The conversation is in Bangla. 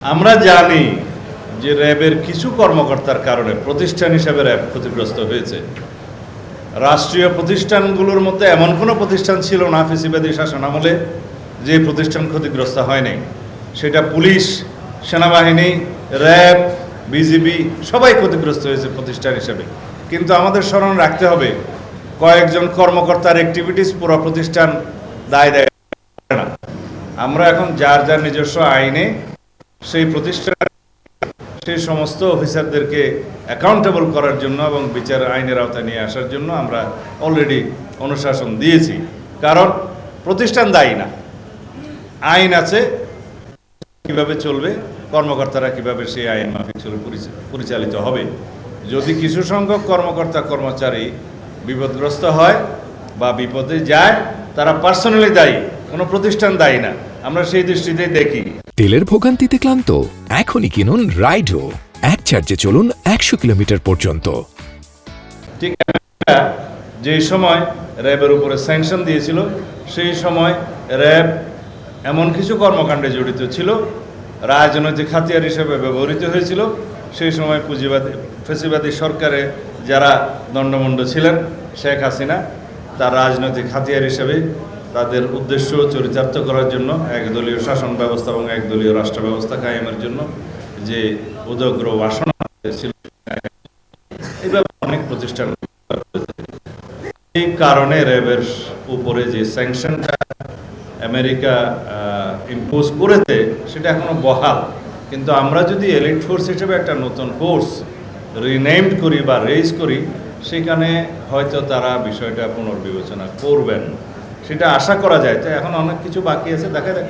আমরা জানি যে র্যাবের কিছু কর্মকর্তার কারণে প্রতিষ্ঠান হিসেবে র্যাব ক্ষতিগ্রস্ত হয়েছে। রাষ্ট্রীয় প্রতিষ্ঠানগুলোর মধ্যে এমন কোনো প্রতিষ্ঠান ছিল না ফ্যাসিবাদী শাসন আমলে যে প্রতিষ্ঠান ক্ষতিগ্রস্ত হয়নি। সেটা পুলিশ, সেনাবাহিনী, র্যাব, বিজিবি সবাই ক্ষতিগ্রস্ত হয়েছে প্রতিষ্ঠান হিসেবে। কিন্তু আমাদের স্মরণ রাখতে হবে, কয়েকজন কর্মকর্তার অ্যাক্টিভিটিস পুরো প্রতিষ্ঠান দায় দেয় না। আমরা এখন যার যার নিজস্ব আইনে সেই প্রতিষ্ঠান সেই সমস্ত অফিসারদেরকে অ্যাকাউন্টেবল করার জন্য এবং বিচার আইনের আওতায় নিয়ে আসার জন্য আমরা অলরেডি অনুশাসন দিয়েছি। কারণ প্রতিষ্ঠান দায়ী না, আইন আছে, কিভাবে চলবে, কর্মকর্তারা কিভাবে সেই আইন মাফিক পরিচালিত হবে। যদি কিছু সংখ্যক কর্মকর্তা কর্মচারী বিপদগ্রস্ত হয় বা বিপদে যায়, তারা পার্সোনালি দায়ী, কোনো প্রতিষ্ঠান দায়ী না। আমরা সেই দৃষ্টিতেই দেখি। তেলের ভোগান্তিতে ক্লান্ত? এখনই কিনুন রাইডো, এক চার্জে চলুন 100 কিলোমিটার পর্যন্ত। ঠিক যেই সময় র্যাবের উপরে স্যাংশন দিয়েছিল, সেই সময় র্যাব এমন কিছু কর্মকাণ্ডে জড়িত ছিল, রাজনৈতিক হাতিয়ার হিসেবে ব্যবহৃত হয়েছিল। সেই সময় ফ্যাসিবাদী সরকারে যারা দণ্ডমুণ্ড ছিলেন, শেখ হাসিনা তার রাজনৈতিক হাতিয়ার হিসেবে তাদের উদ্দেশ্য চরিতার্থ করার জন্য একদলীয় শাসন ব্যবস্থা এবং একদলীয় রাষ্ট্র ব্যবস্থা কায়েমের জন্য যে উদগ্র বাসনা ছিল, এইভাবে অনেক প্রতিষ্ঠান। এই কারণে র্যাবের উপরে যে স্যাংশনটা আমেরিকা ইম্পোজ করেছে সেটা এখনো বহাল। কিন্তু আমরা যদি এলিট ফোর্স হিসেবে একটা নতুন ফোর্স রিনেমড করি বা রেজ করি, সেখানে হয়তো তারা বিষয়টা পুনর্বিবেচনা করবেন, সেটা আশা করা যায়। তো এখন অনেক কিছু বাকি আছে, দেখা যাক।